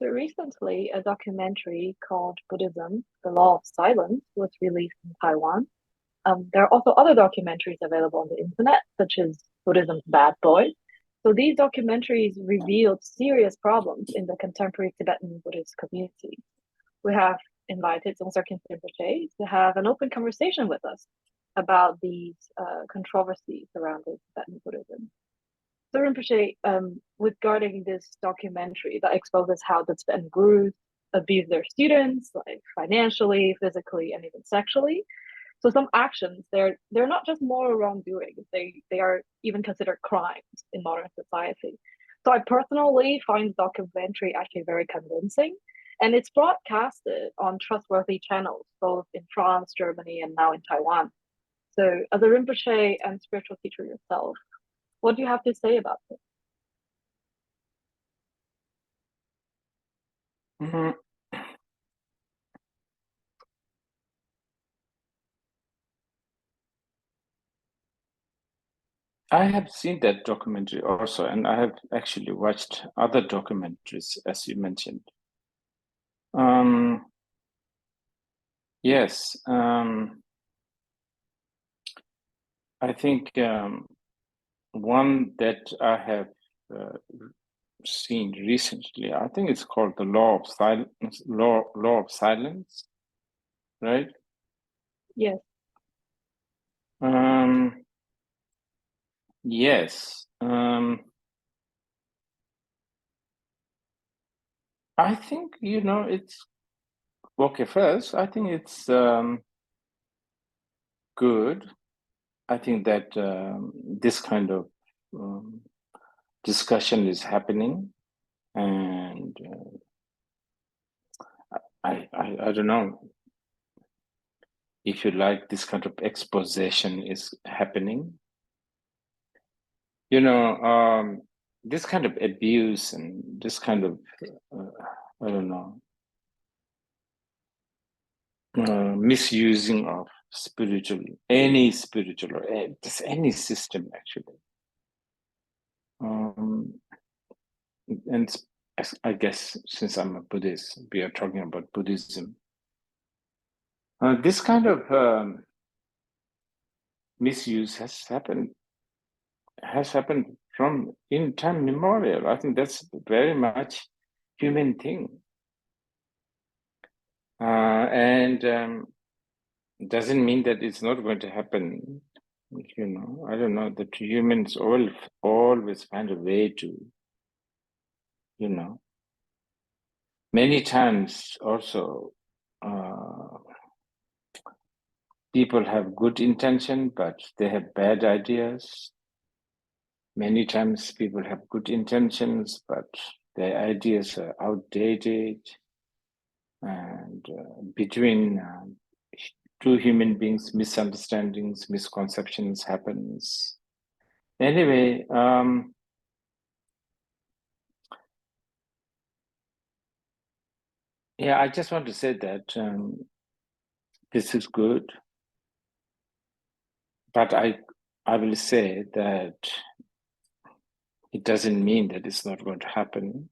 So recently, a documentary called Buddhism, The Law of Silence was released in Taiwan. There are also other documentaries available on the internet, such as Buddhism's Bad Boys. So these documentaries revealed serious problems in the contemporary Tibetan Buddhist community. We have invited Dzongsar Khyentse Rinpoche to have an open conversation with us about these controversies surrounding Tibetan Buddhism. So Rinpoche, regarding this documentary that exposes how the Tibetan gurus abuse their students, like financially, physically, and even sexually. So some actions, they're not just moral wrongdoing, they are even considered crimes in modern society. So I personally find the documentary actually very convincing, and it's broadcasted on trustworthy channels, both in France, Germany, and now in Taiwan. So as a Rinpoche and spiritual teacher yourself, what do you have to say about this? Mm-hmm. I have seen that documentary also, and I have actually watched other documentaries, as you mentioned. Yes, I think one that I have seen recently, I think it's called the Law of Silence. Law of Silence, right? Yes. Yes. I think, it's okay. First, I think it's good. I think that this kind of discussion is happening, and I don't know if you like, this kind of exposition is happening. This kind of abuse and this kind of I don't know, misusing of any spiritual or just any system actually. And I guess since I'm a Buddhist, we are talking about Buddhism. This kind of misuse has happened from in time immemorial. I think that's very much human thing. And doesn't mean that it's not going to happen. I don't know, that humans always find a way to, many times also people have good intention, but they have bad ideas. Many times people have good intentions, but their ideas are outdated. And between two human beings, misunderstandings, misconceptions happens. Anyway, yeah, I just want to say that this is good, but I will say that it doesn't mean that it's not going to happen.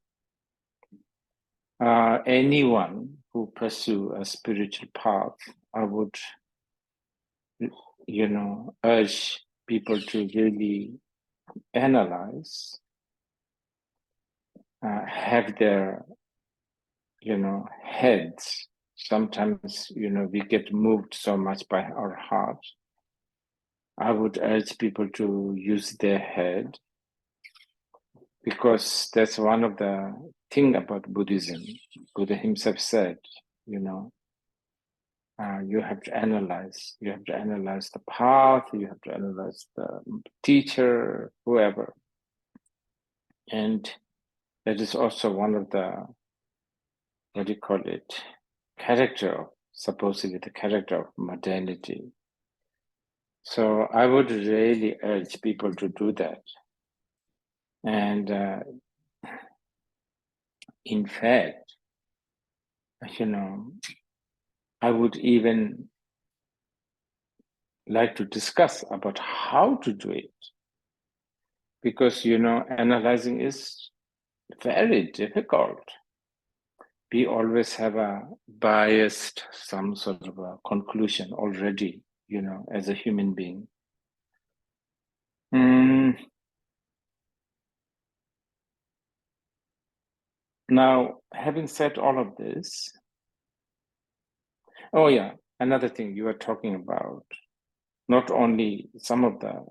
Anyone who pursue a spiritual path, I would, urge people to really analyze, have their, heads. Sometimes, we get moved so much by our heart. I would urge people to use their head, because that's one of the thing about Buddhism. Buddha himself said, you have to analyze. You have to analyze the path. You have to analyze the teacher, whoever. And that is also one of the, supposedly the character of modernity. So I would really urge people to do that. And in fact, I would even like to discuss about how to do it. Because, analyzing is very difficult. we always have a biased, some sort of a conclusion already, as a human being. Now, having said all of this, oh yeah, another thing you were talking about, not only some of the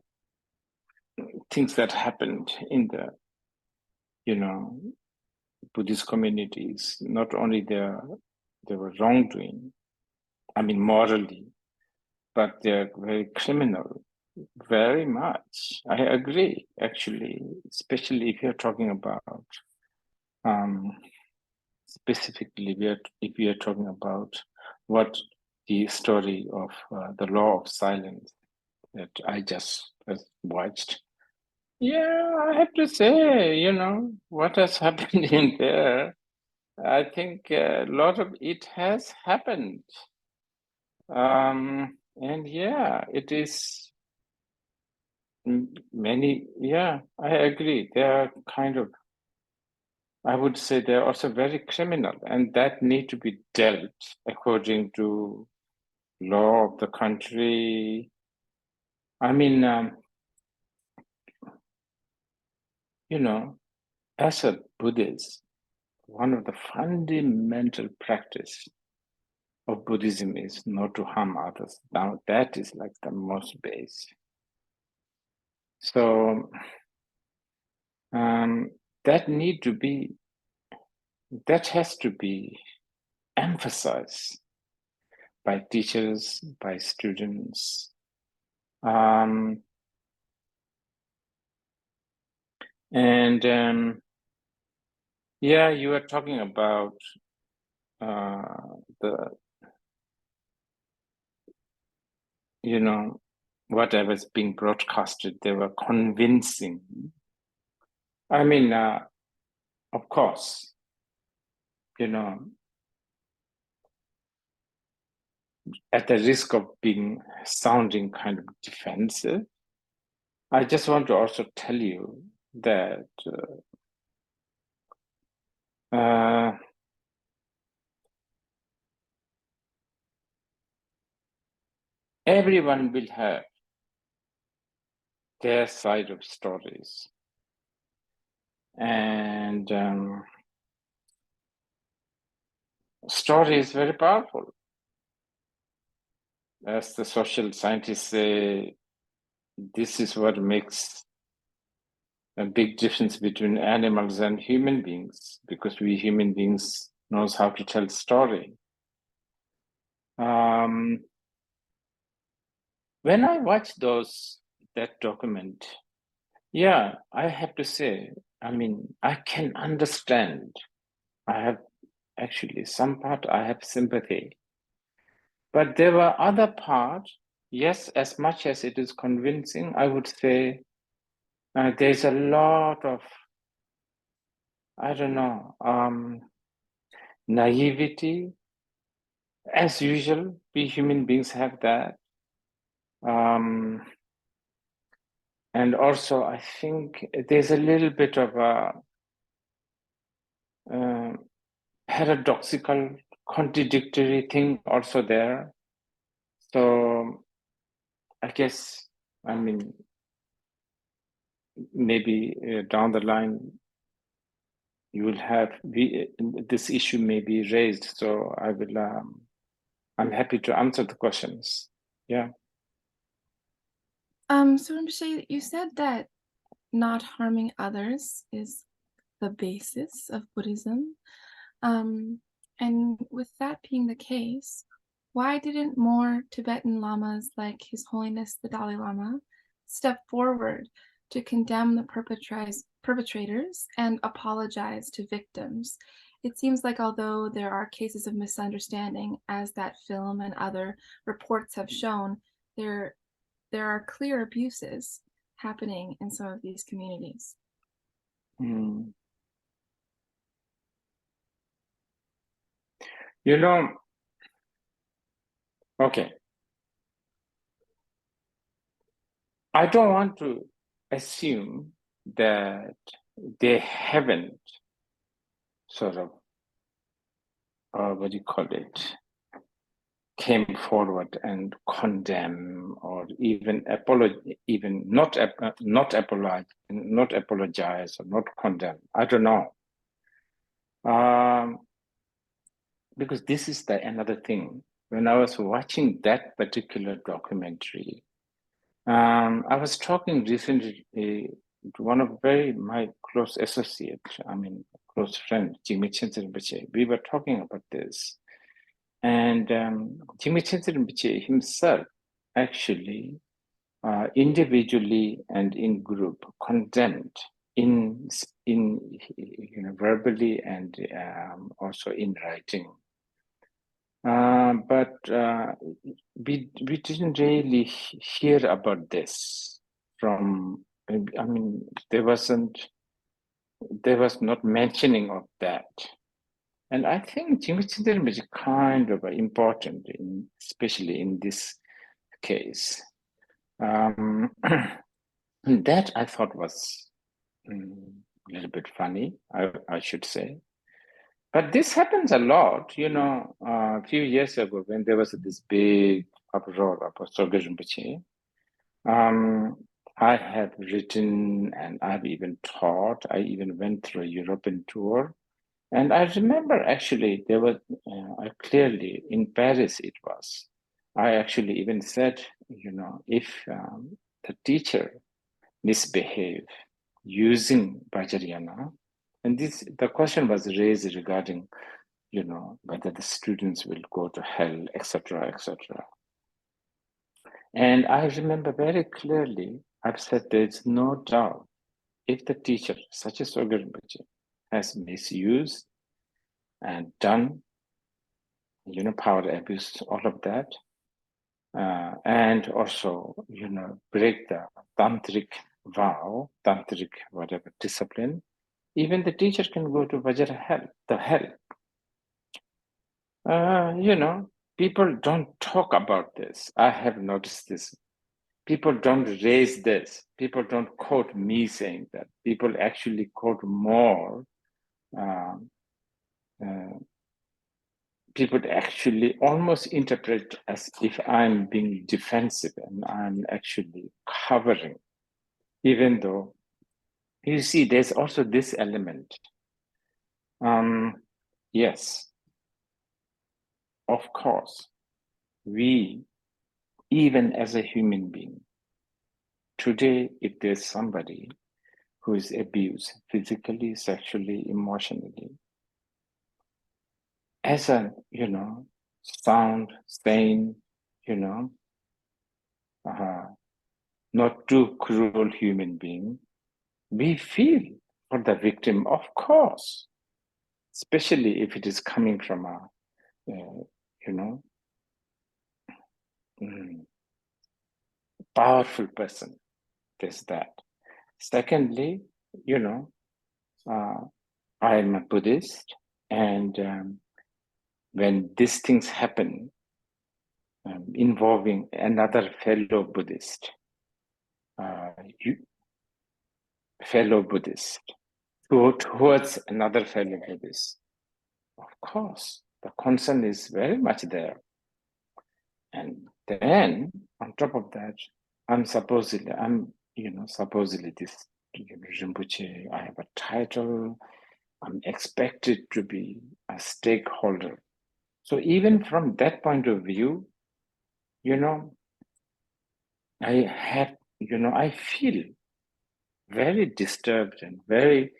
things that happened in the, Buddhist communities, not only there were wrongdoing, morally, but they're very criminal, very much. I agree, actually, especially if you're talking about, specifically, if we are talking about what the story of the law of silence that I just watched. Yeah, I have to say, what has happened in there, I think a lot of it has happened. And yeah, it is many, yeah, I agree. They are kind of, I would say they're also very criminal, and that need to be dealt according to law of the country. As a Buddhist, one of the fundamental practice of Buddhism is not to harm others. Now that is like the most base. So that has to be emphasized by teachers, by students. Yeah, you were talking about whatever is being broadcasted, they were convincing. Of course, at the risk of sounding kind of defensive, I just want to also tell you that everyone will have their side of stories. And story is very powerful. As the social scientists say, this is what makes a big difference between animals and human beings, because we human beings knows how to tell story. When I watch that document, yeah, I have to say, I can understand. I have actually some part I have sympathy, but there were other parts. Yes, as much as it is convincing, I would say there's a lot of, I don't know, naivety. As usual, we human beings have that. And also, I think there's a little bit of a paradoxical, contradictory thing also there. So I guess, maybe down the line, you will have this issue may be raised. So I will, I'm happy to answer the questions. Yeah. So Rinpoche, you said that not harming others is the basis of Buddhism. And with that being the case, why didn't more Tibetan lamas like His Holiness the Dalai Lama step forward to condemn the perpetrators and apologize to victims? It seems like although there are cases of misunderstanding, as that film and other reports have shown, there are clear abuses happening in some of these communities. Okay. I don't want to assume that they haven't sort of what do you call it, came forward and condemn or even not apologize or not condemn. I don't know. Because this is another thing. When I was watching that particular documentary, I was talking recently to one of my close associates, close friend, Jimmy Khyentse Rinpoche. We were talking about this. And Jimmy Khyentse Rinpoche himself actually individually and in group condemned in verbally and also in writing. But we didn't really hear about this from, there was not mentioning of that. And I think Jimmy Khyentse Rinpoche is kind of important, especially in this case. That I thought was a little bit funny, I should say. But this happens a lot, a few years ago when there was this big uproar about Dzongsar Rinpoche. I have written and I've even taught. I even went through a European tour. And I remember actually there was, clearly in Paris it was. I actually even said, if the teacher misbehave using Vajrayana, and the question was raised regarding, whether the students will go to hell, etc., etc. And I remember very clearly, I've said there's no doubt if the teacher, such as Dzongsar Rinpoche, has misused and done, power abuse, all of that, and also, break the tantric vow, tantric whatever discipline, even the teacher can go to hell. People don't talk about this. I have noticed this. People don't raise this. People don't quote me saying that. People actually quote more. People actually almost interpret as if I'm being defensive and I'm actually covering, even though, you see, there's also this element. Yes, of course, we, even as a human being, today, if there's somebody who is abused physically, sexually, emotionally, as a, sound, sane, not too cruel human being, we feel for the victim, of course, especially if it is coming from a, powerful person. There's that. Secondly, I'm a Buddhist, and when these things happen involving another fellow Buddhist, towards another fellow Buddhist, of course, the concern is very much there. And then, on top of that, I'm supposedly this Rinpoche, I have a title, I'm expected to be a stakeholder. So even from that point of view, I feel very disturbed and very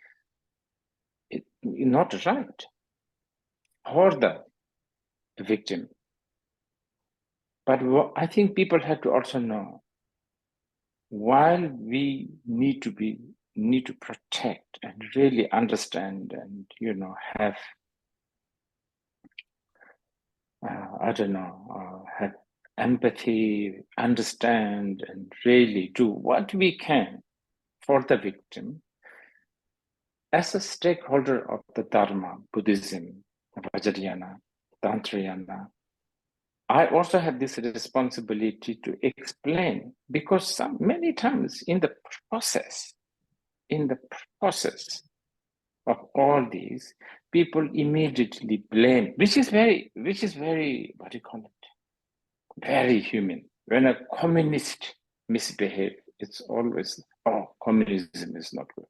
not right for the victim. But I think people have to also know, while we need to protect and really understand and have have empathy, understand, and really do what we can for the victim, as a stakeholder of the Dharma, Buddhism, Vajrayana, Tantrayana, I also have this responsibility to explain, because many times in the process of all these, people immediately blame, which is very, what do you call it? Very human. When a communist misbehaves, it's always, oh, communism is not good.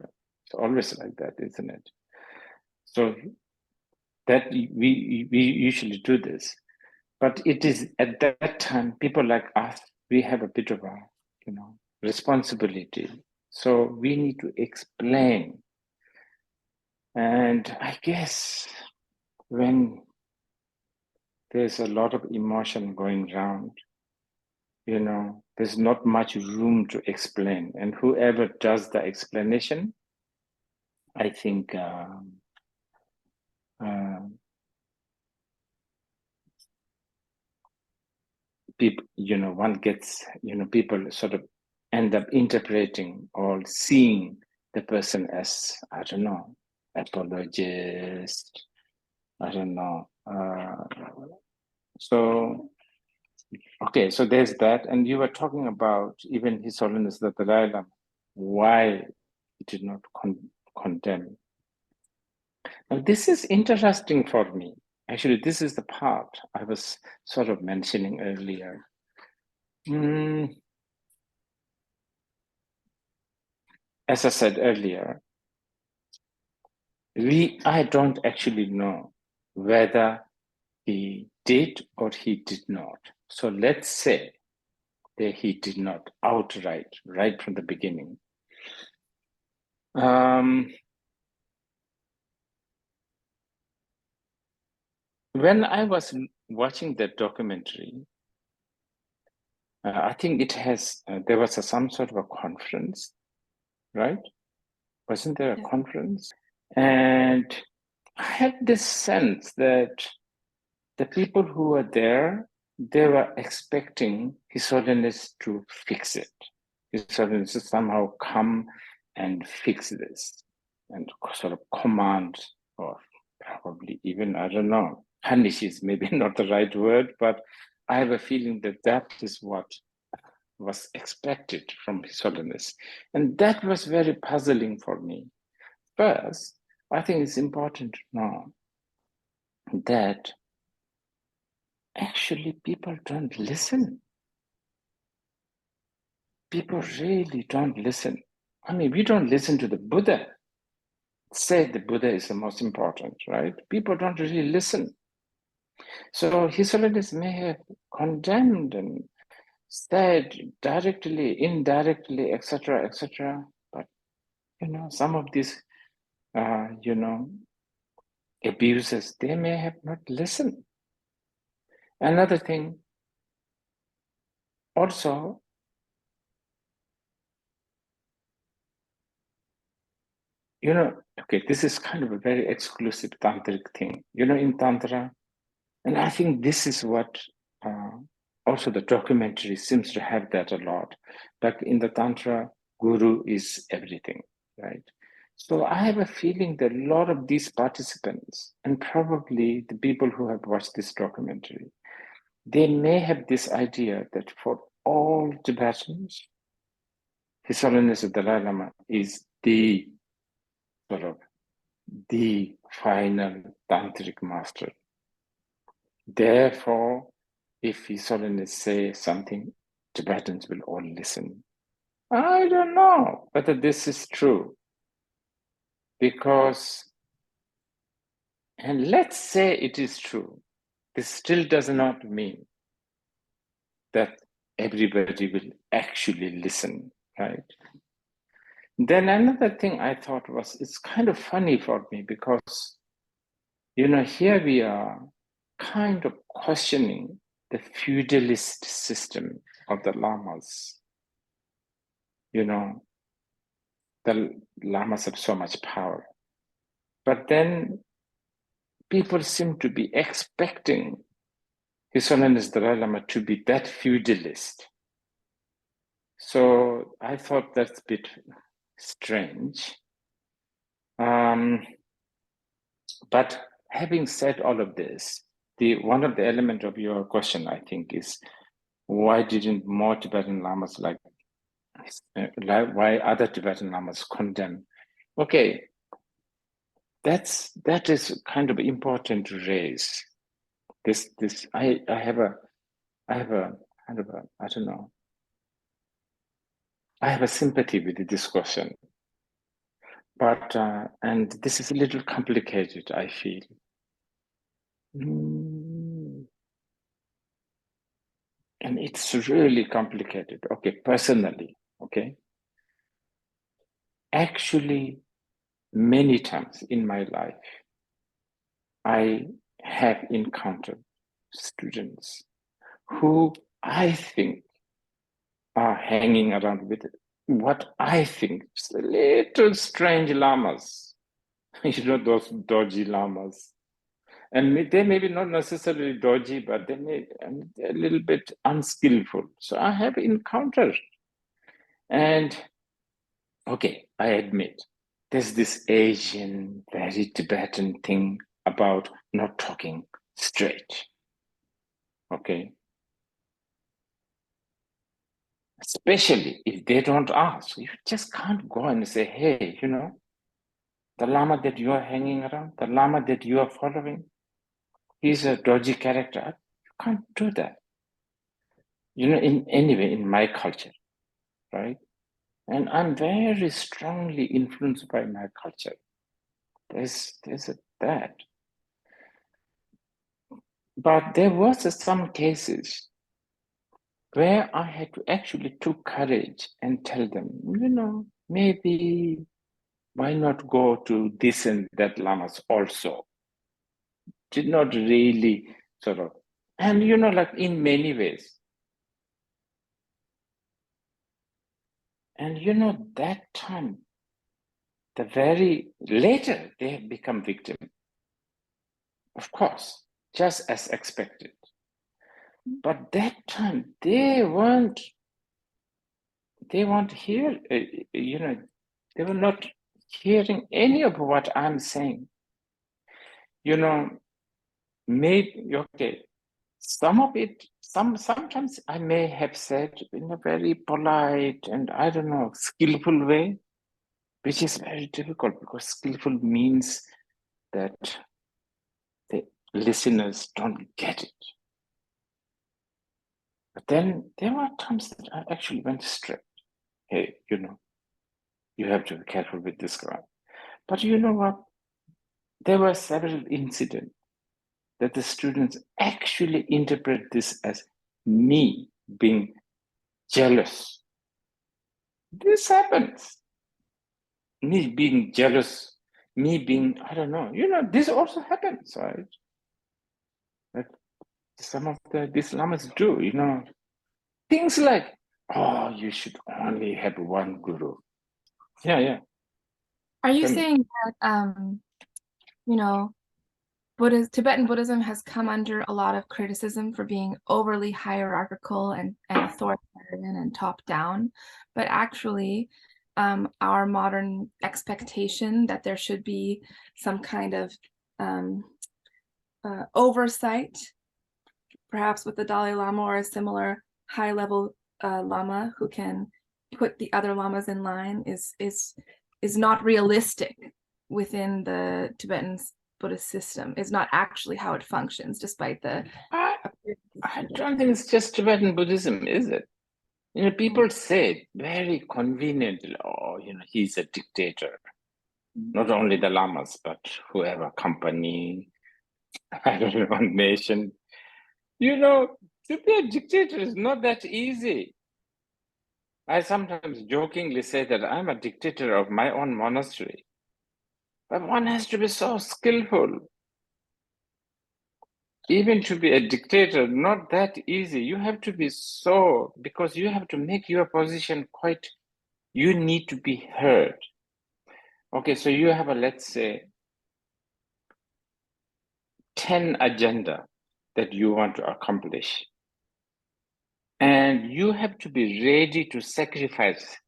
It's always like that, isn't it? So that we usually do this. But it is at that time, people like us, we have a bit of a, responsibility. So we need to explain. And I guess when there's a lot of emotion going around, there's not much room to explain. And whoever does the explanation, I think people, one gets, people sort of end up interpreting or seeing the person as, I don't know, apologist, I don't know. So, okay, so there's that. And you were talking about even His Holiness the Dalai Lama, why he did not condemn. Now, this is interesting for me. Actually, this is the part I was sort of mentioning earlier. As I said earlier, I don't actually know whether he did or he did not. So let's say that he did not outright, right from the beginning. When I was watching that documentary, I think it has, there was some sort of a conference, right? Wasn't there a conference? And I had this sense that the people who were there, they were expecting His Holiness to fix it. His Holiness to somehow come and fix this and sort of command, or probably even, I don't know, punish is maybe not the right word, but I have a feeling that that is what was expected from His Holiness. And that was very puzzling for me. First, I think it's important to know that actually people don't listen. People really don't listen. I mean, we don't listen to the Buddha. Say the Buddha is the most important, right? People don't really listen. So His Holiness may have condemned and said directly, indirectly, etc., but some of these abuses, they may have not listened. Another thing, also, okay, this is kind of a very exclusive tantric thing, in Tantra. And I think this is what also the documentary seems to have that a lot. Like in the Tantra, Guru is everything, right? So I have a feeling that a lot of these participants, and probably the people who have watched this documentary, they may have this idea that for all Tibetans, His Holiness the Dalai Lama is the sort of the final tantric master. Therefore, if His Holiness says something, Tibetans will all listen. I don't know whether this is true, because, and let's say it is true, this still does not mean that everybody will actually listen, right? Then another thing I thought was, it's kind of funny for me because, here we are kind of questioning the feudalist system of the lamas. The lamas have so much power. But then people seem to be expecting His Holiness Dalai Lama to be that feudalist. So I thought that's a bit strange. But having said all of this, one of the elements of your question, I think, is why didn't more Tibetan lamas why other Tibetan lamas condemn? Okay, that is kind of important to raise. I have a kind of a, I don't know. I have a sympathy with this question, but and this is a little complicated, I feel. And it's really complicated. Okay, personally, okay. Actually, many times in my life, I have encountered students who I think are hanging around with what I think is little strange lamas. You know, those dodgy lamas. And they may be not necessarily dodgy, but they may be a little bit unskillful. So I have encountered. And okay, I admit, there's this Asian, very Tibetan thing about not talking straight. Okay. Especially if they don't ask. You just can't go and say, hey, you know, the Lama that you are hanging around, the Lama that you are following, he's a dodgy character. You can't do that. You know, in my culture, right? And I'm very strongly influenced by my culture. There's that. But there was some cases where I had to actually took courage and tell them, you know, maybe why not go to this and that lamas also? Did not really sort of, and you know, like in many ways. And you know, that time, the very later they have become victim. Of course, just as expected. But that time they weren't here, you know, they were not hearing any of what I'm saying. You know, maybe, okay, some of it, sometimes I may have said in a very polite and I don't know, skillful way, which is very difficult because skillful means that the listeners don't get it. But then there were times that I actually went straight. Hey, you know, you have to be careful with this guy. But you know what? There were several incidents that the students actually interpret this as me being jealous. This happens. Me being jealous, me being, I don't know, you know, this also happens, right? That some of these lamas do, you know, things like, oh, you should only have one guru. Yeah. Are you saying that, you know, Tibetan Buddhism has come under a lot of criticism for being overly hierarchical and authoritarian and top down, but actually our modern expectation that there should be some kind of oversight, perhaps with the Dalai Lama or a similar high-level Lama who can put the other lamas in line, is not realistic within the Tibetan Buddhist system, is not actually how it functions, despite the... I don't think it's just Tibetan Buddhism, is it? You know, people say very conveniently, oh, you know, he's a dictator. Not only the lamas, but whoever, company, I don't know, nation. You know, to be a dictator is not that easy. I sometimes jokingly say that I'm a dictator of my own monastery. But one has to be so skillful. Even to be a dictator, not that easy. You have to be so, because you have to make your position quite, you need to be heard. Okay, so you have a, let's say, 10 agenda that you want to accomplish. And you have to be ready to sacrifice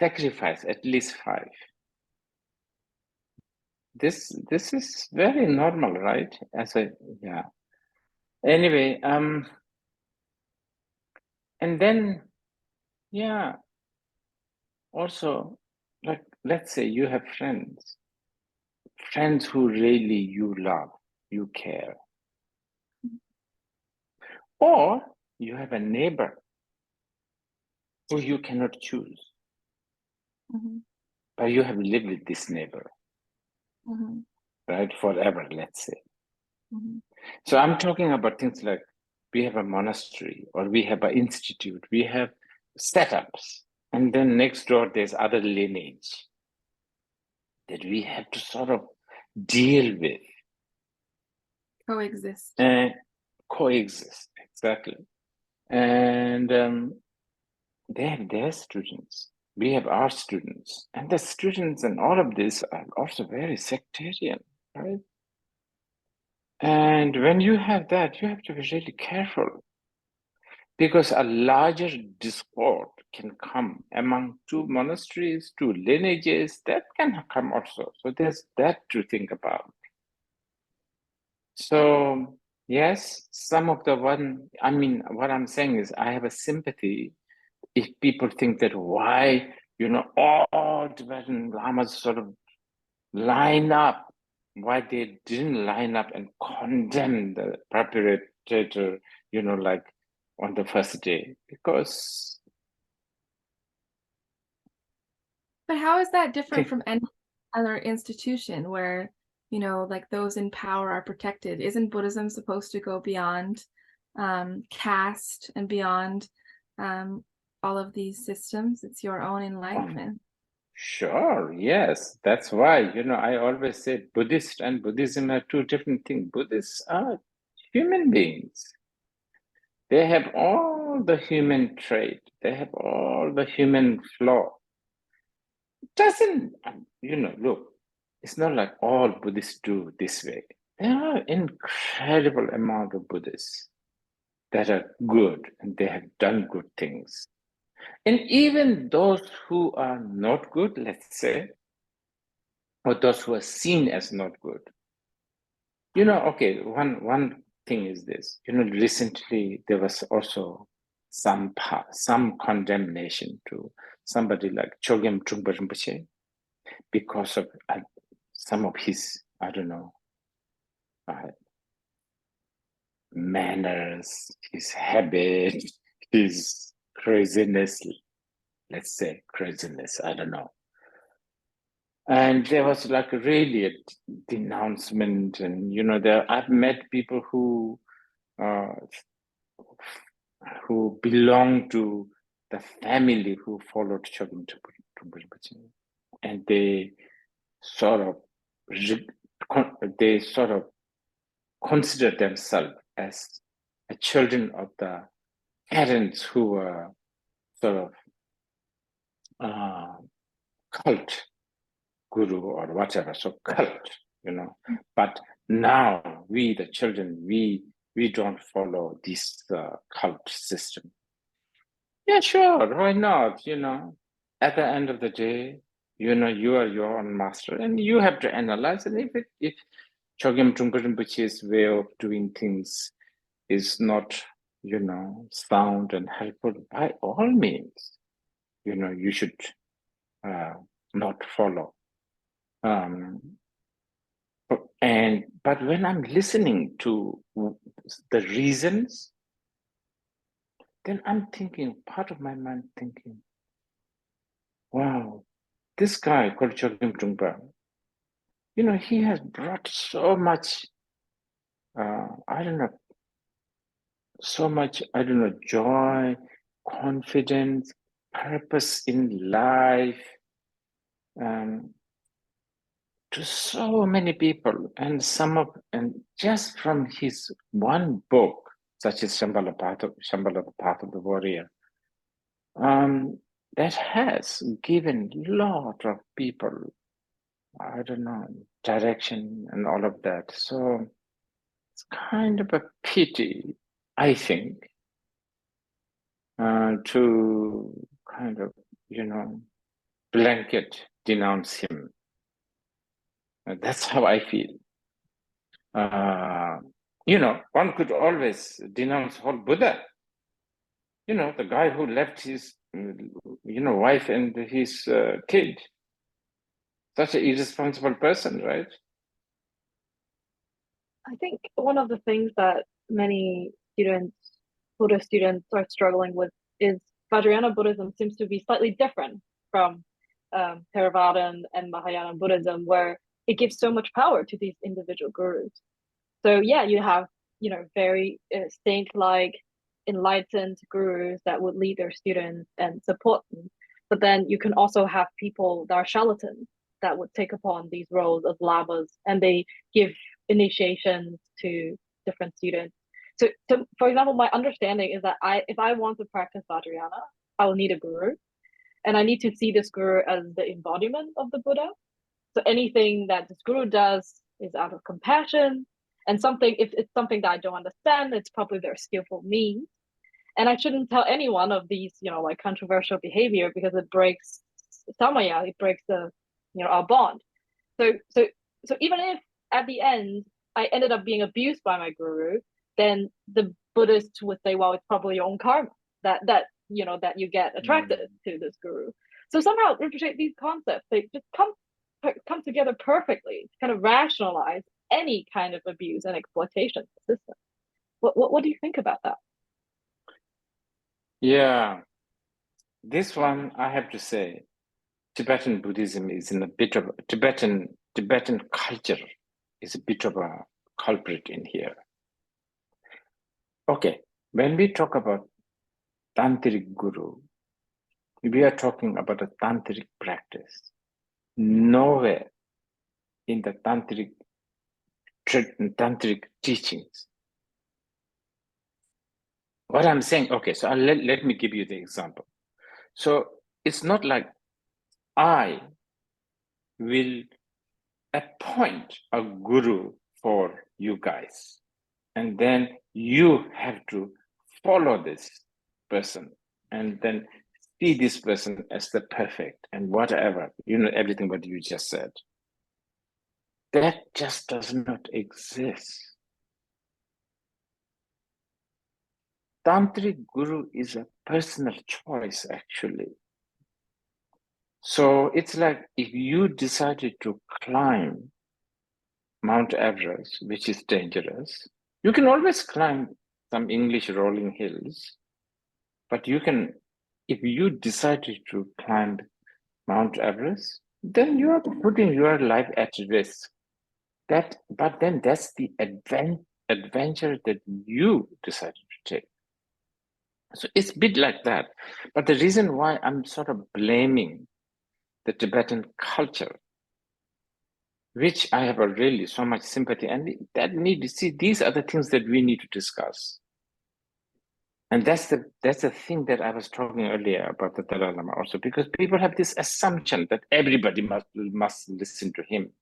at least 5. This is very normal, right? Yeah. Anyway, and then, yeah, also, like, let's say you have friends friends who really you love, you care. Or you have a neighbor who you cannot choose, but you have lived with this neighbor, right, forever, let's say. So I'm talking about things like we have a monastery or we have an institute, we have setups, and then next door there's other lineage that we have to sort of deal with. Coexist. And coexist, exactly. And they have their students, we have our students, and the students and all of this are also very sectarian, right? And when you have that, you have to be really careful, because a larger discord can come among two monasteries, two lineages, that can come also. So there's that to think about. So yes, some of the what I'm saying is I have a sympathy if people think that why, all Tibetan Lamas sort of line up, why they didn't line up and condemn the perpetrator, like on the first day, because. But how is that different from any other institution where, like those in power are protected? Isn't Buddhism supposed to go beyond caste and beyond all of these systems? It's your own enlightenment. Sure, yes. That's why, I always say Buddhist and Buddhism are two different things. Buddhists are human beings. They have all the human trait. They have all the human flaw. Doesn't, look, it's not like all Buddhists do this way. There are incredible amount of Buddhists that are good and they have done good things. And even those who are not good, let's say, or those who are seen as not good. Okay, one thing is this. Recently there was also some condemnation to somebody like Chogyam Trungpa Rinpoche because of some of his, manners, his habit, his craziness, let's say craziness, I don't know. And there was like really a denouncement, and I've met people who belong to the family who followed Chogyam Trungpa Rinpoche, and they sort of consider themselves as a children of the parents who were sort of cult guru or whatever, so cult, but now we, the children, we don't follow this cult system. Yeah, sure, why not? At the end of the day, you are your own master, and you have to analyze. And if Chogyam Trungpa Rinpoche's way of doing things is not, sound and helpful, by all means, you should not follow. But when I'm listening to the reasons, then I'm thinking, part of my mind thinking, wow, this guy called Chogyam Trungpa, he has brought so much, joy, confidence, purpose in life, to so many people, and just from his one book, such as Shambhala Path of the Warrior, that has given a lot of people, direction and all of that. So it's kind of a pity, I think, to kind of, blanket denounce him. That's how I feel. One could always denounce whole Buddha. The guy who left his, wife and his kid. Such an irresponsible person, right? I think one of the things that many students, Buddhist students, are struggling with is Vajrayana Buddhism seems to be slightly different from Theravada and Mahayana Buddhism, where it gives so much power to these individual gurus. So yeah, you have very saint-like, enlightened gurus that would lead their students and support them. But then you can also have people that are charlatans that would take upon these roles as lamas, and they give initiations to different students. So for example, my understanding is that if I want to practice Vajrayana, I will need a guru, and I need to see this guru as the embodiment of the Buddha. So anything that this guru does is out of compassion, and something if it's something that I don't understand, it's probably their skillful means. And I shouldn't tell anyone of these, like controversial behavior, because it breaks samaya, it breaks our bond. So even if at the end I ended up being abused by my guru, then the Buddhists would say, well, it's probably your own karma that you get attracted to this guru. So somehow these concepts, they just come together perfectly to kind of rationalize any kind of abuse and exploitation system. What do you think about that? Yeah, this one I have to say, Tibetan Buddhism is in a bit of Tibetan culture is a bit of a culprit in here. Okay, when we talk about tantric guru, we are talking about a tantric practice. Nowhere in the tantric teachings. What I'm saying, okay, so let me give you the example. So it's not like I will appoint a guru for you guys, and then you have to follow this person and then see this person as the perfect and whatever, everything what you just said. That just does not exist. Tantric guru is a personal choice, actually. So it's like if you decided to climb Mount Everest, which is dangerous, you can always climb some English rolling hills, but if you decided to climb Mount Everest, then you are putting your life at risk. But then that's the adventure that you decided to take. So it's a bit like that. But the reason why I'm sort of blaming the Tibetan culture, which I have really so much sympathy, and that need to see, these are the things that we need to discuss. And that's the thing that I was talking earlier about the Dalai Lama also, because people have this assumption that everybody must listen to him.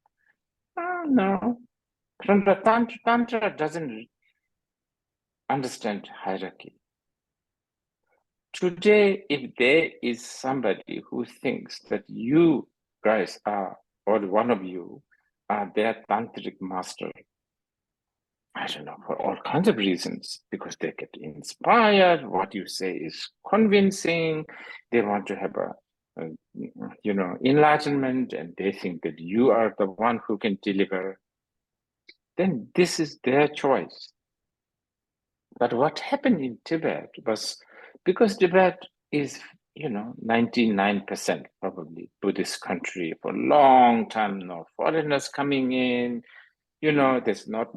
Oh, no. Tantra doesn't understand hierarchy. Today, if there is somebody who thinks that you guys are, or one of you, are their tantric master, I don't know, for all kinds of reasons, because they get inspired, what you say is convincing, they want to have enlightenment, and they think that you are the one who can deliver, then this is their choice. But what happened in Tibet was, because Tibet is, 99% probably Buddhist country for a long time, no foreigners coming in, there's not,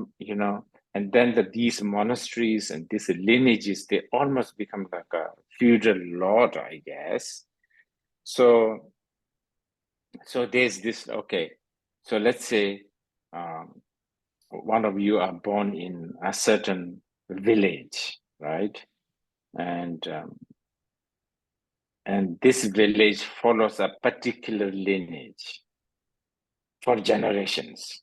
and then these monasteries and these lineages, they almost become like a feudal lord, I guess. So there's this, okay, so let's say one of you are born in a certain village, right? And this village follows a particular lineage for generations.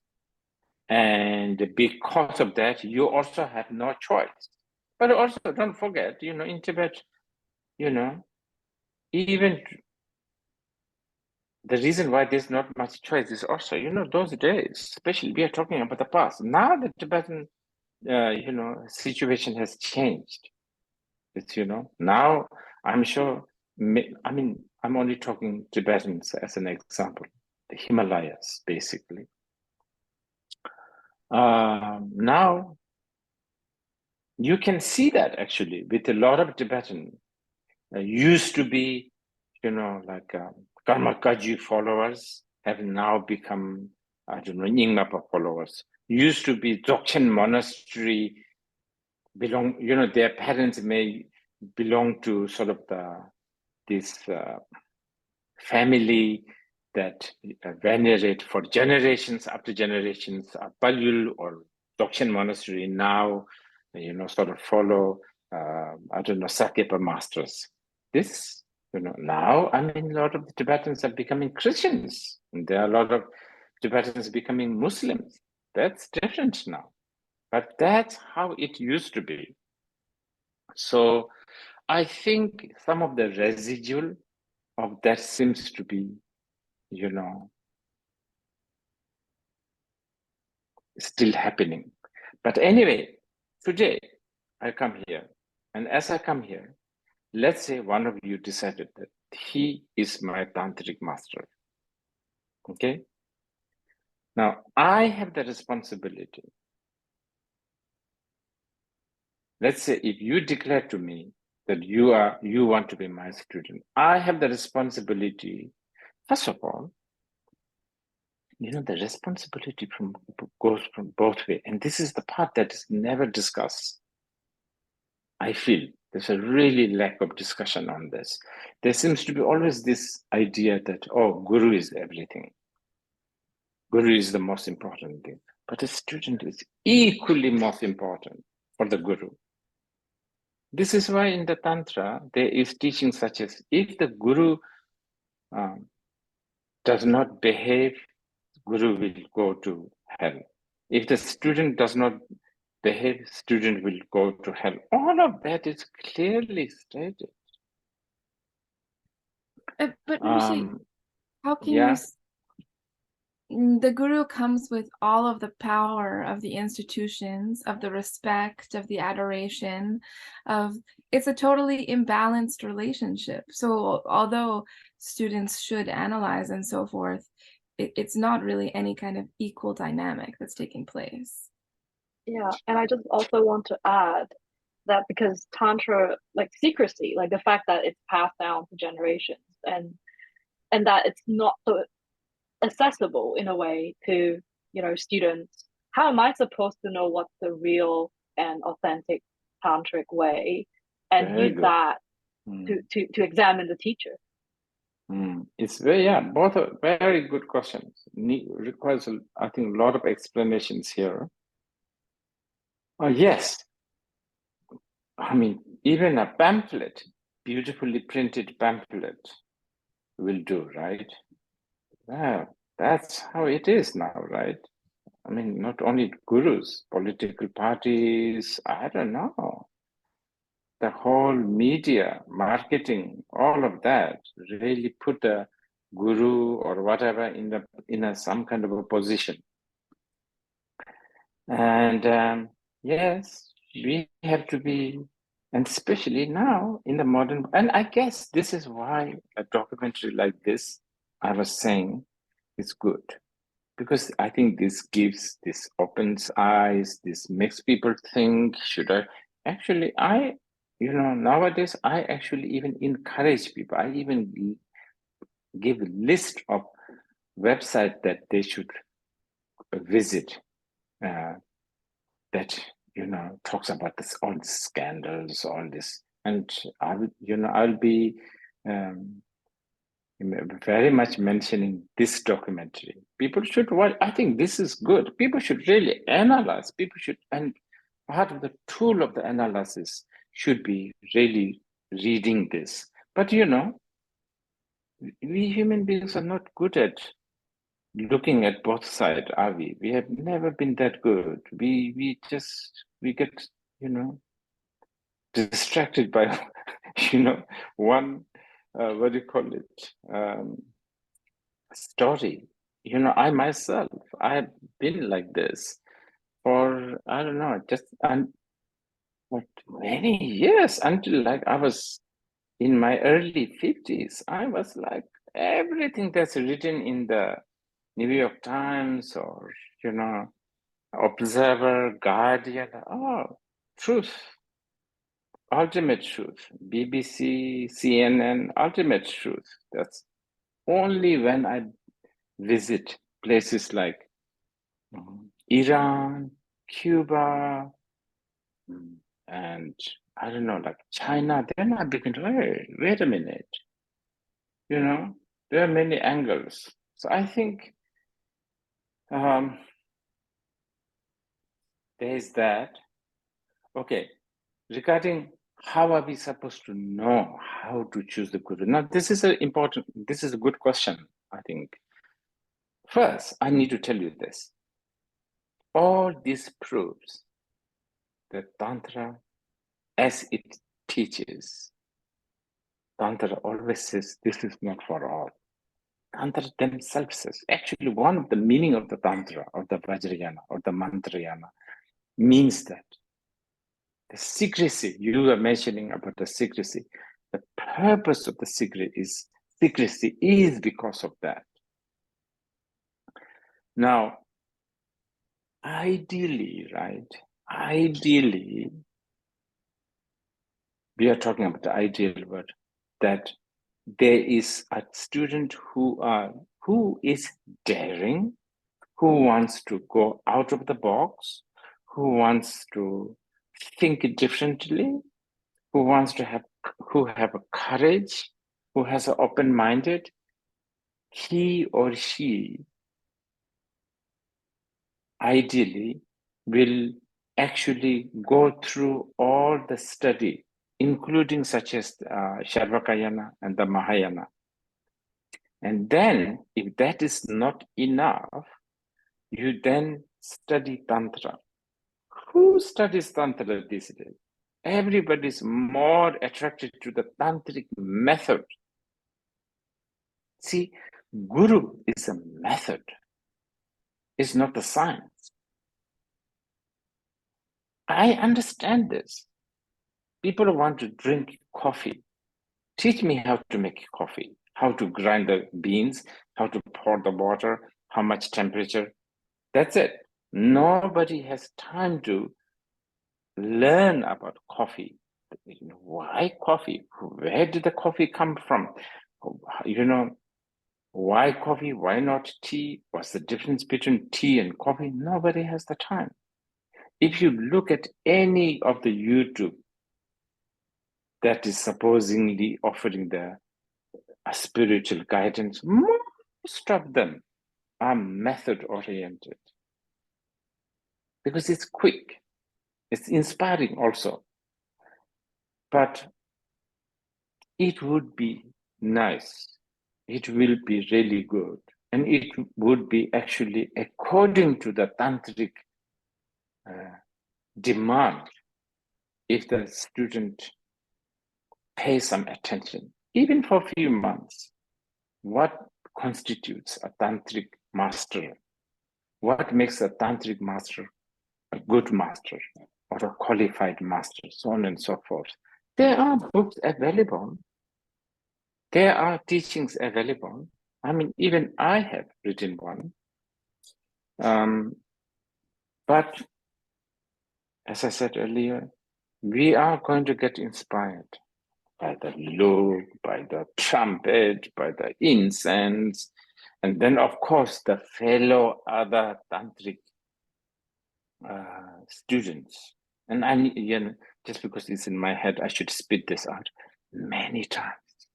And because of that, you also have no choice. But also don't forget, in Tibet, even the reason why there's not much choice is also, those days, especially we are talking about the past. Now the Tibetan, situation has changed. It's, now I'm sure, I'm only talking Tibetans as an example, the Himalayas, basically. Now you can see that actually with a lot of Tibetan used to be, like Karma Kaji followers have now become, I don't know, Nyingmapa followers. Used to be Dzogchen monastery their parents may belong to sort of this family that venerate for generations after generations, Palyul or Dzogchen monastery now, sort of follow, I don't know, Sakepa masters. This, now, I mean, a lot of the Tibetans are becoming Christians, and there are a lot of Tibetans becoming Muslims. That's different now. But that's how it used to be. So I think some of the residual of that seems to be, still happening. But anyway, today I come here, and as I come here, let's say one of you decided that he is my tantric master. Okay? Now I have the responsibility. Let's say if you declare to me that you want to be my student, I have the responsibility, first of all, the responsibility goes from both ways. And this is the part that is never discussed. I feel there's a really lack of discussion on this. There seems to be always this idea that, Guru is everything. Guru is the most important thing. But a student is equally most important for the Guru. This is why in the Tantra, there is teaching such as, if the Guru does not behave, Guru will go to hell. If the student does not behave, student will go to hell. All of that is clearly stated. But Rishi, how can the Guru comes with all of the power of the institutions, of the respect, of the adoration, it's a totally imbalanced relationship. So although students should analyze and so forth, it's not really any kind of equal dynamic that's taking place. Yeah, and I just also want to add that because Tantra, like secrecy, like the fact that it's passed down to generations and that it's not so accessible in a way to, students. How am I supposed to know what's the real and authentic tantric way and Very use good. that to examine the teacher? It's both are very good questions. Requires, I think, a lot of explanations here. Yes. I mean, even a pamphlet, beautifully printed pamphlet will do, right? Wow, that's how it is now, right? I mean, not only gurus, political parties, I don't know. The whole media, marketing, all of that really put the guru or whatever in some kind of a position. And yes, we have to be, and especially now in the modern, and I guess this is why a documentary like this, I was saying, is good. Because I think this opens eyes, this makes people think, nowadays I actually even encourage people. I even give a list of websites that they should visit that, talks about all the scandals, all this. And I'll be very much mentioning this documentary. People should watch. I think this is good. People should really analyze. And part of the tool of the analysis should be really reading this. But we human beings are not good at looking at both sides, are we? We have never been that good. We get, distracted by, one, what do you call it? Story. I myself, I have been like this for, I don't know, just many years until like I was in my early 50s. I was like, everything that's written in the New York Times or, observer, guardian, truth, ultimate truth, BBC, CNN, ultimate truth. That's only when I visit places like Iran, Cuba, and I don't know, like China, then I begin to, hey, wait a minute, there are many angles. So I think there's that. Okay, regarding how are we supposed to know how to choose the guru? Now, this is a good question, I think. First, I need to tell you this. All this proves that Tantra, as it teaches, Tantra always says this is not for all. Tantra themselves says, actually, one of the meaning of the Tantra, or the Vajrayana, or the Mantrayana, means that the secrecy, you were mentioning about the secrecy, the purpose of the secrecy is because of that. Now, ideally, we are talking about the ideal word, that there is a student who is daring, who wants to go out of the box, who wants to think differently, who have a courage, who has an open-minded. He or she ideally will actually go through all the study, including such as Sharvakayana and the Mahayana. And then, if that is not enough, you then study Tantra. Who studies Tantra these days? Everybody is more attracted to the Tantric method. See, Guru is a method. It's not a science. I understand this. People want to drink coffee. Teach me how to make coffee, how to grind the beans, how to pour the water, how much temperature. That's it. Nobody has time to learn about coffee. Why coffee? Where did the coffee come from? Why coffee? Why not tea? What's the difference between tea and coffee? Nobody has the time. If you look at any of the YouTube that is supposedly offering the spiritual guidance, most of them are method oriented because it's quick, it's inspiring also. But it would be nice, it will be really good, and it would be actually according to the tantric demand if the student pays some attention, even for a few months. What constitutes a tantric master? What makes a tantric master a good master or a qualified master, so on and so forth? There are books available. There are teachings available. I mean, even I have written one. But as I said earlier, we are going to get inspired by the lute, by the trumpet, by the incense, and then, of course, the fellow other tantric students. And just because it's in my head, I should spit this out. Many times,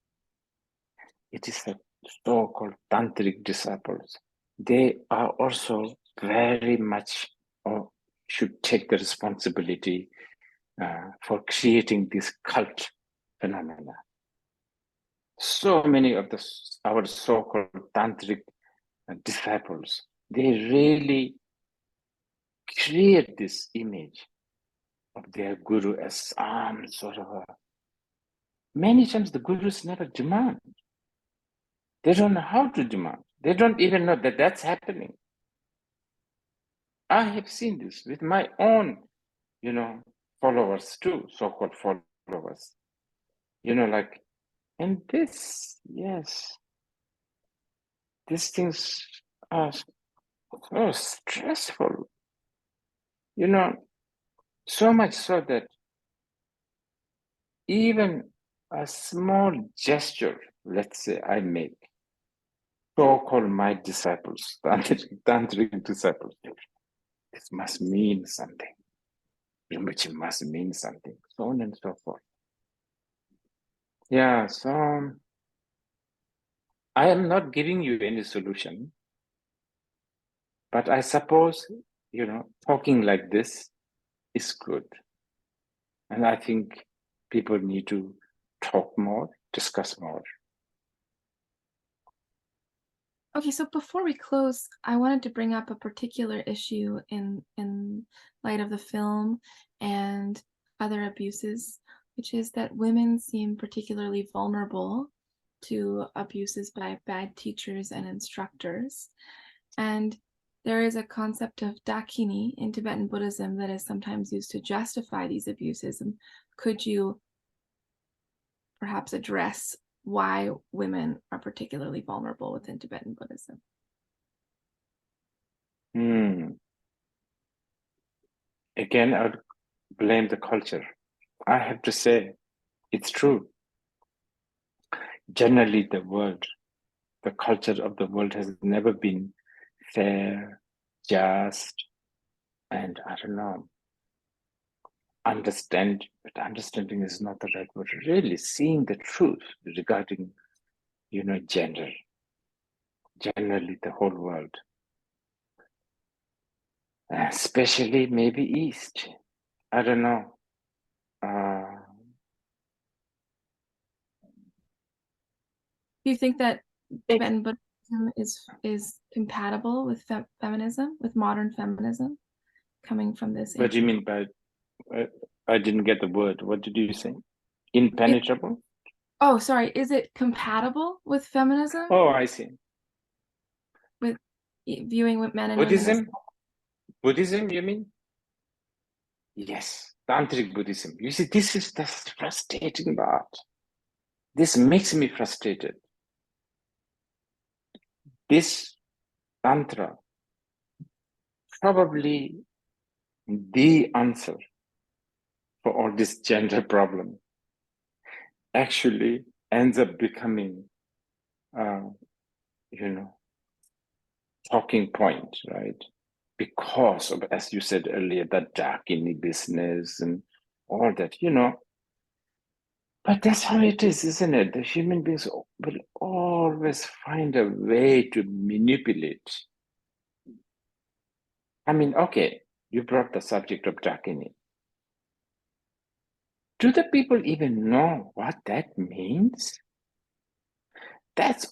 it is the so-called tantric disciples. They are also very much, or should take the responsibility for creating this cult phenomena. So many of our so-called tantric disciples, they really create this image of their guru as some sort of a... Many times the gurus never demand. They don't know how to demand. They don't even know that that's happening. I have seen this with my own, followers too, so-called followers. And this, yes, these things are so stressful. you know, so much so that even a small gesture, let's say I make, so-called my disciples, tantric disciples, this must mean something. Which must mean something, so on and so forth. Yeah, so I am not giving you any solution, but I suppose, you know, talking like this is good. And I think people need to talk more, discuss more. Okay, so before we close, I wanted to bring up a particular issue in light of the film and other abuses, which is that women seem particularly vulnerable to abuses by bad teachers and instructors. And there is a concept of dakini in Tibetan Buddhism that is sometimes used to justify these abuses. And could you perhaps address why women are particularly vulnerable within Tibetan Buddhism? Again, I would blame the culture. I have to say, it's true. Generally, the culture of the world has never been fair, just, and I don't know, but understanding is not the right word, really seeing the truth regarding, you know, gender, generally the whole world, especially maybe East. I don't know. Do you think that Tibetan Buddhism is compatible with feminism, with modern feminism, coming from this? What do you mean by, I didn't get the word. What did you say? Impenetrable? Oh, sorry. Is it compatible with feminism? Oh, I see. With viewing men and women as... Buddhism, you mean? Yes, Tantric Buddhism. You see, this is the frustrating part. This makes me frustrated. This Tantra, probably the answer for all this gender problem, actually ends up becoming, you know, talking point, right? Because of, as you said earlier, that dakini business and all that, you know. But that's how it is, isn't it? The human beings will always find a way to manipulate. I mean, okay, you brought the subject of dakini. Do the people even know what that means? That's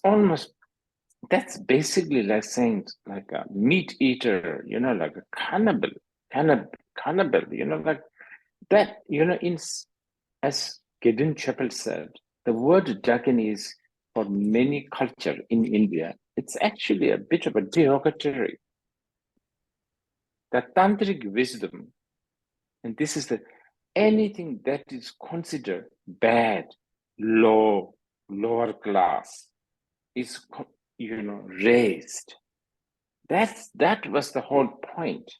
basically like saying like a meat eater, you know, like a cannibal, you know, like that, you know, as Gedun Chappell said, the word dakini is for many culture in India, it's actually a bit of a derogatory. The tantric wisdom, and this is anything that is considered bad, low, lower class, is, you know, raised. That was the whole point.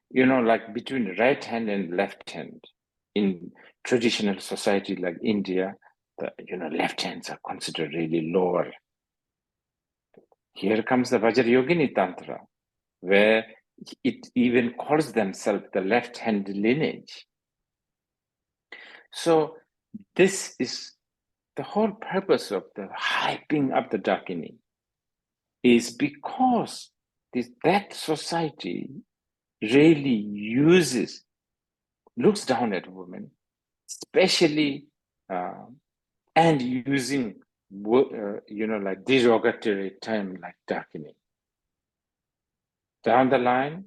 You know, like between right hand and left hand in traditional society like India, the, you know, left hands are considered really lower. Here comes the Vajrayogini Tantra, where it even calls themselves the left hand lineage. So this is the whole purpose of the hyping up the dakini, is because that society really looks down at women, especially, and using, you know, like derogatory term like dakini. Down the line,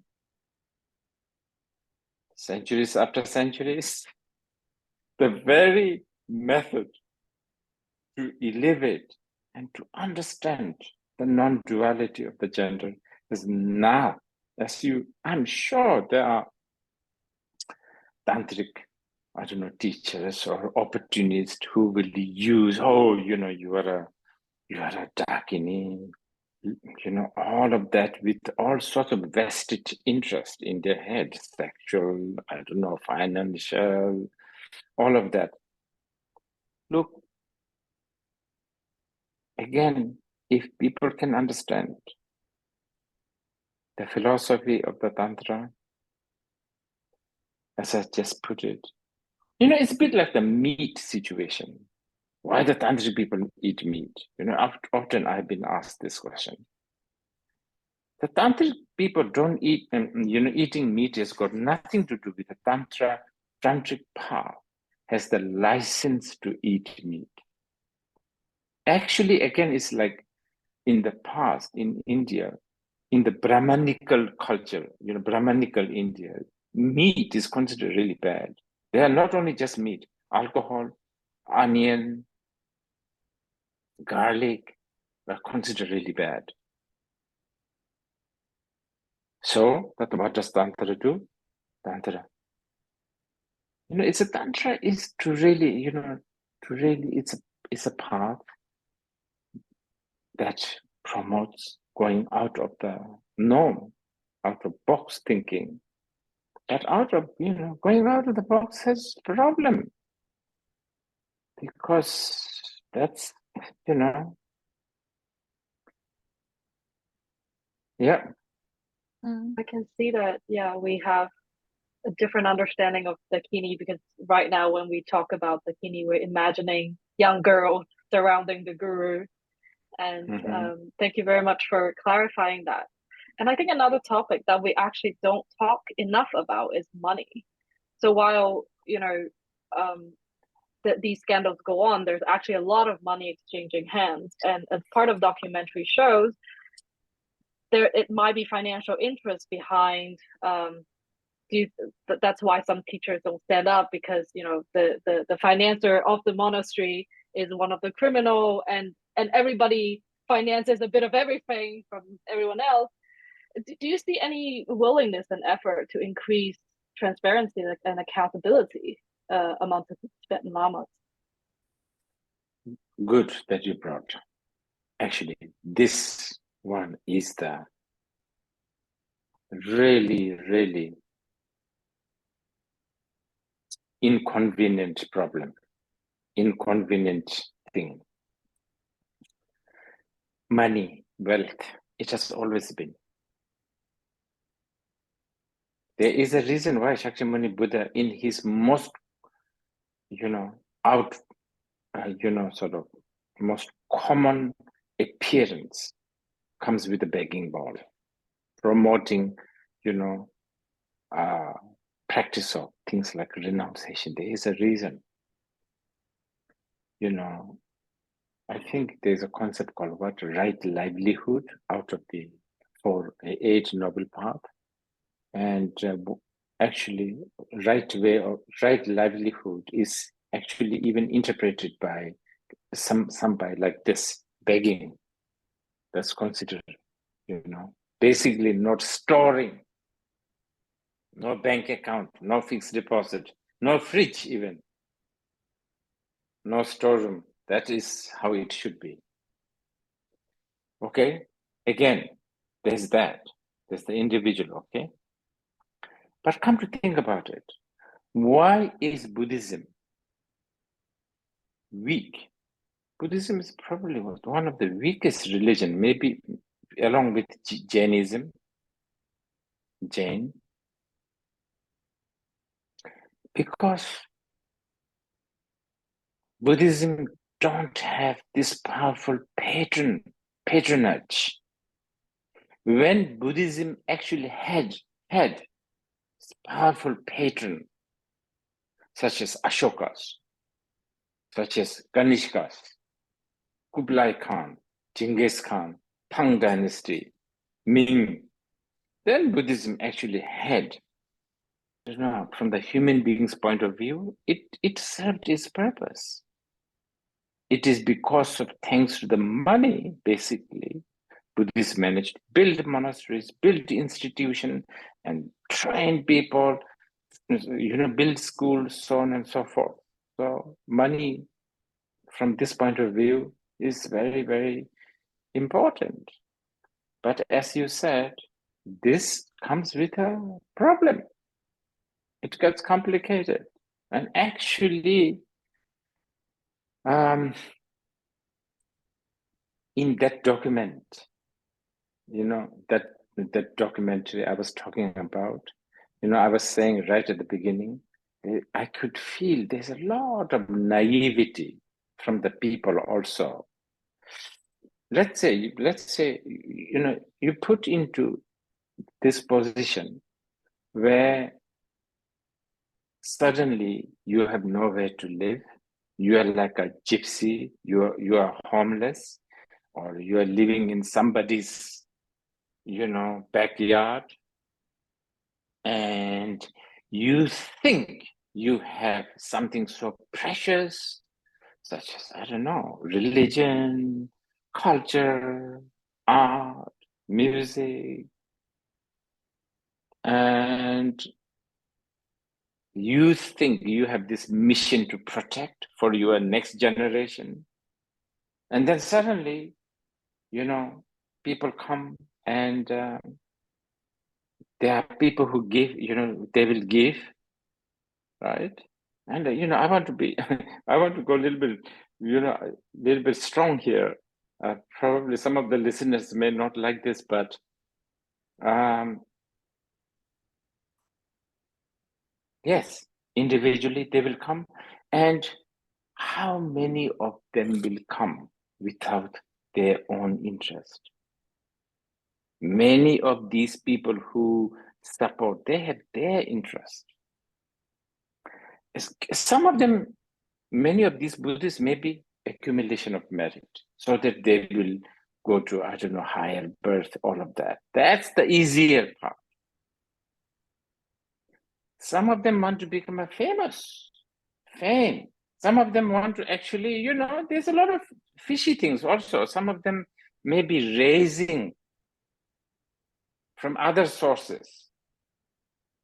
centuries after centuries, the very method to elevate and to understand the non-duality of the gender is now, I'm sure there are tantric, I don't know, teachers or opportunists who will use, oh, you know, you are a dakini, you know, all of that with all sorts of vested interest in their head, sexual, I don't know, financial, all of that. Look, again, if people can understand the philosophy of the Tantra, as I just put it, you know, it's a bit like the meat situation. Why the Tantric people eat meat? You know, often I've been asked this question. The Tantric people don't eat, you know, eating meat has got nothing to do with the Tantric path has the license to eat meat. Actually, again, it's like in the past in India, in the Brahmanical culture, you know, Brahmanical India, meat is considered really bad. They are not only just meat, alcohol, onion, garlic are considered really bad. So that what does Tantra do? Tantra, you know, it's a Tantra is to really, you know, to really, it's a path that promotes going out of the norm, out of box thinking. That out of, you know, going out of the box has problem because that's, you know, yeah. I can see that, yeah, we have a different understanding of Dakini because right now when we talk about Dakini, we're imagining young girls surrounding the guru. And thank you very much for clarifying that. And I think another topic that we actually don't talk enough about is money. So while, you know, these scandals go on, there's actually a lot of money exchanging hands. And as part of documentary shows, it might be financial interest behind that's why some teachers don't stand up because, you know, the financier of the monastery is one of the criminal and everybody finances a bit of everything from everyone else. Do you see any willingness and effort to increase transparency and accountability among the Tibetan lamas? Good that you brought. Actually, this one is the really, really inconvenient problem, inconvenient thing. Money, wealth, it has always been. There is a reason why Shakyamuni Buddha, in his most, you know, you know, sort of most common appearance comes with a begging bowl, promoting, you know, practice of things like renunciation. There is a reason. You know, I think there's a concept called what? Right livelihood out of the 8 noble path. And actually, right livelihood is actually even interpreted by some by like this, begging. That's considered, you know, basically not storing, no bank account, no fixed deposit, no fridge even, no storeroom. That is how it should be. Okay, again, there's that. There's the individual, okay? But come to think about it, why is Buddhism weak? Buddhism is probably one of the weakest religion, maybe along with Jainism, Jain, because Buddhism don't have this powerful patronage. When Buddhism actually had this powerful patron, such as Ashokas, such as Kanishkas, Kublai Khan, Genghis Khan, Tang Dynasty, Ming, then Buddhism actually had, you know, from the human being's point of view, it served its purpose. It is because of, thanks to the money, basically, Buddhists managed to build monasteries, build institutions, and train people, you know, build schools, so on and so forth. So money, from this point of view, is very, very important. But as you said, this comes with a problem. It gets complicated. And actually, in that document, that documentary I was talking about, I was saying right at the beginning, I could feel there's a lot of naivety from the people also. Let's say, you put into this position where suddenly you have nowhere to live, you are like a gypsy, you are homeless, or you are living in somebody's, backyard, and you think you have something so precious, such as, I don't know, religion, culture, art, music, and you think you have this mission to protect for your next generation. And then suddenly, people come and there are people who give, they will give, right? And, I want to be, I want to go a little bit strong here. Probably some of the listeners may not like this, but yes, individually they will come. And how many of them will come without their own interest? Many of these people who support, they have their interest. Some of them, many of these Buddhists may be accumulation of merit, so that they will go to, I don't know, higher birth, all of that. That's the easier part. Some of them want to become a fame. Some of them want to actually, there's a lot of fishy things also. Some of them may be raising from other sources.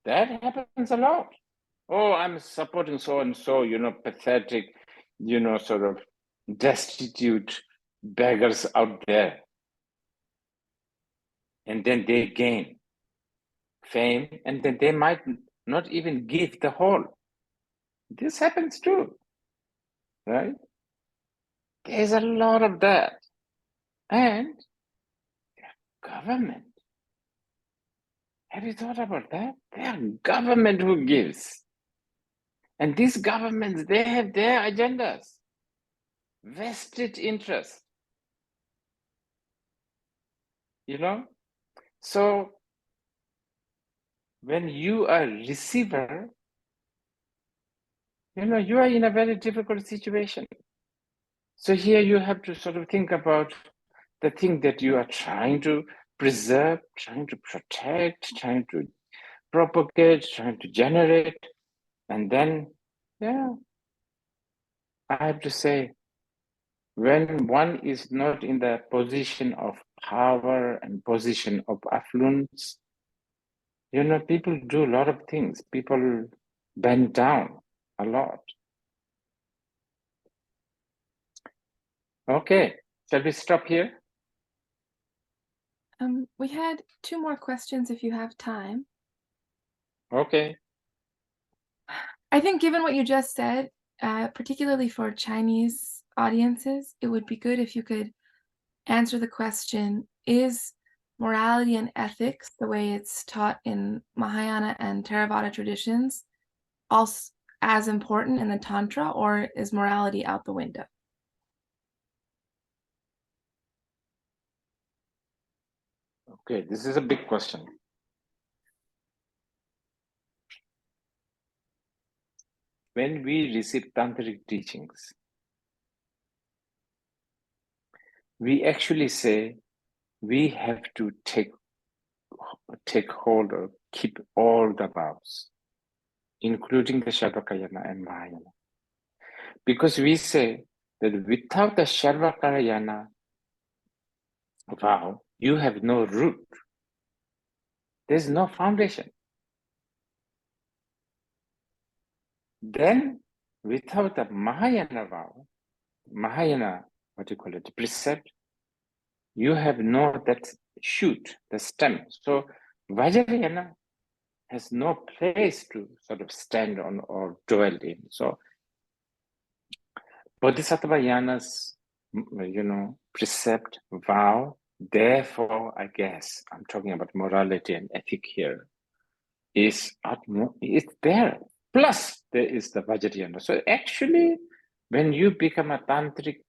That happens a lot. Oh, I'm supporting so-and-so, pathetic, sort of destitute beggars out there. And then they gain fame, and then they might not even give the whole. This happens too, right? There's a lot of that. And government. Have you thought about that? They are government who gives. And these governments, they have their agendas, vested interest. So when you are a receiver, you are in a very difficult situation. So here you have to sort of think about the thing that you are trying to preserve, trying to protect, trying to propagate, trying to generate. And then, I have to say, when one is not in the position of power and position of affluence, people do a lot of things. People bend down a lot. Okay, shall we stop here? We had 2 more questions if you have time. Okay. I think given what you just said, particularly for Chinese audiences, it would be good if you could answer the question, is morality and ethics, the way it's taught in Mahayana and Theravada traditions, also as important in the Tantra, or is morality out the window? Okay, this is a big question. When we receive tantric teachings, we actually say we have to take hold or keep all the vows, including the Sharvakayana and Mahayana. Because we say that without the Sharvakayana vow, you have no root. There's no foundation. Then, without the Mahayana vow, Mahayana, precept, you have no that shoot, the stem. So Vajrayana has no place to sort of stand on or dwell in. So Bodhisattva Yana's, precept, vow, therefore, I guess, I'm talking about morality and ethic here, is there. Plus, there is the Vajrayana. So actually, when you become a tantric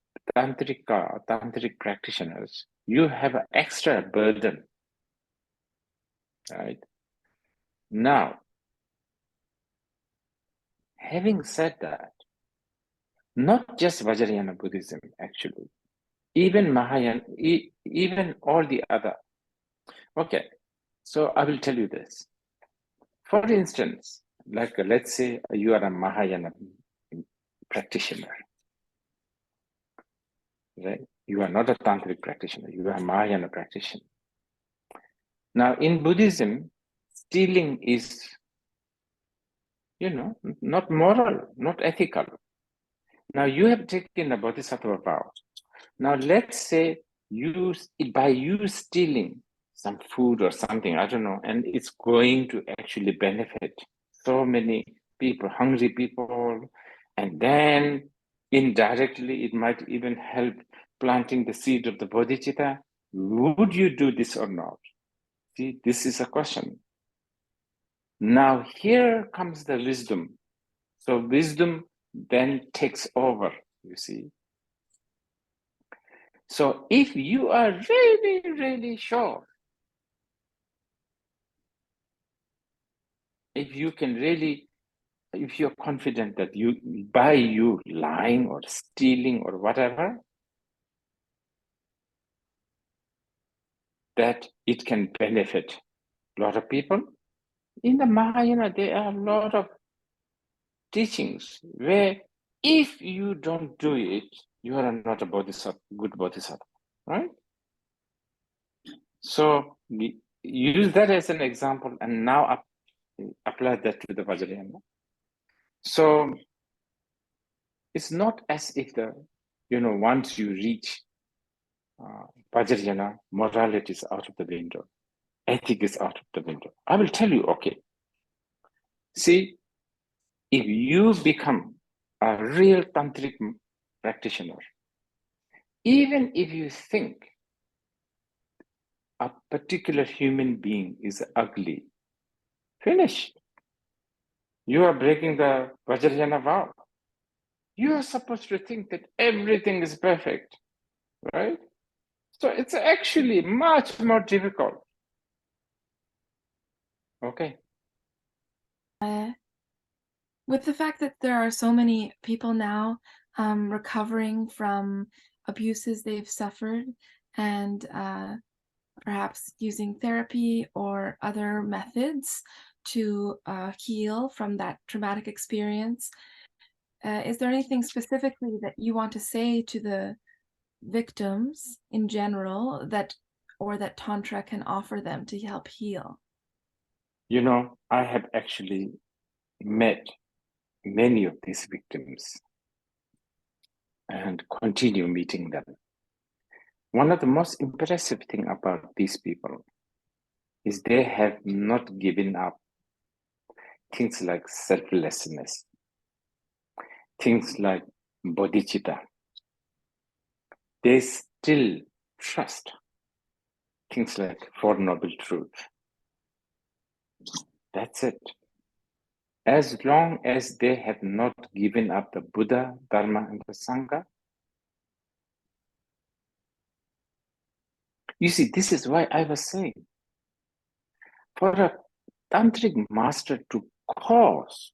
practitioners, you have an extra burden, right? Now, having said that, not just Vajrayana Buddhism, actually, even Mahayana, even all the other. Okay, so I will tell you this. For instance, like let's say you are a Mahayana practitioner, right? You are not a tantric practitioner, you are a Mahayana practitioner. Now, in Buddhism, stealing is, not moral, not ethical. Now, you have taken a bodhisattva vow. Now, let's say by you stealing some food or something, I don't know, and it's going to actually benefit so many people, hungry people, and then indirectly it might even help planting the seed of the bodhicitta. Would you do this or not? See, this is a question. Now, here comes the wisdom. So wisdom then takes over, you see. So if you are really, really sure, if you're confident that by you lying or stealing or whatever, that it can benefit a lot of people. In the Mahayana, there are a lot of teachings where if you don't do it, you are not a good bodhisattva, right? So use that as an example and now apply that to the Vajrayana. So it's not as if once you reach Vajrayana, morality is out of the window, ethic is out of the window. I will tell you, okay, see, if you become a real tantric practitioner, even if you think a particular human being is ugly, finish. You are breaking the Vajrayana vow. You are supposed to think that everything is perfect, right? So it's actually much more difficult. Okay. With the fact that there are so many people now recovering from abuses they've suffered and perhaps using therapy or other methods to heal from that traumatic experience, is there anything specifically that you want to say to the victims in general that Tantra can offer them to help heal? I have actually met many of these victims and continue meeting them. One of the most impressive things about these people is they have not given up things like selflessness, things like bodhicitta. They still trust things like Four Noble Truths. That's it. As long as they have not given up the Buddha, Dharma, and the Sangha. You see, this is why I was saying, for a tantric master to cause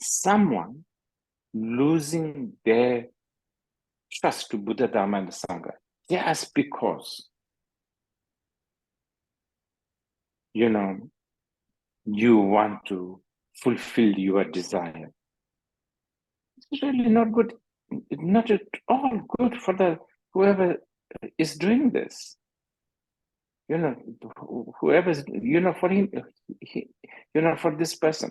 someone losing their trust to Buddha, Dharma, and the Sangha, just because, you want to fulfill your desire. It's really not good, not at all good for whoever is doing this. Whoever's, for him, for this person.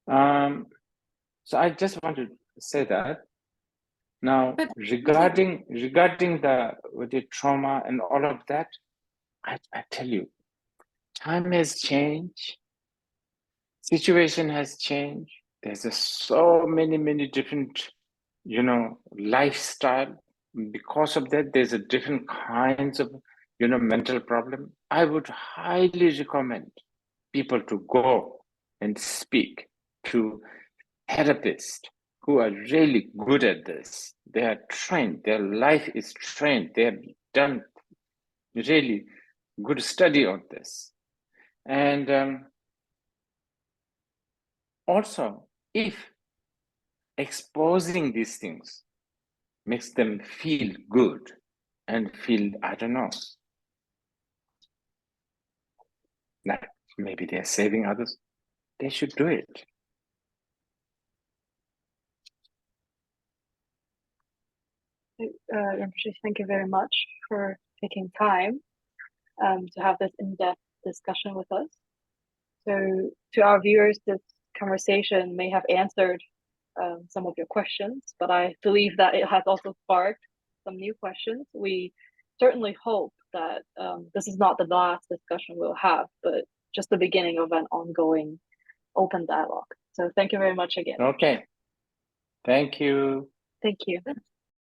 So I just want to say that. Now, But regarding the trauma and all of that, I tell you, time has changed, situation has changed. There's so many different, lifestyle. Because of that, there's a different kinds of, mental problem. I would highly recommend people to go and speak to therapists who are really good at this. They are trained, their life is trained, they have done really good study on this. And also, if exposing these things makes them feel good and feel, I don't know, like maybe they're saving others, they should do it. Rinpoche, thank you very much for taking time to have this in-depth discussion with us. So to our viewers, this conversation may have answered some of your questions, but I believe that it has also sparked some new questions. We certainly hope that this is not the last discussion we'll have, but just the beginning of an ongoing open dialogue. So thank you very much again. Okay. Thank you. Thank you.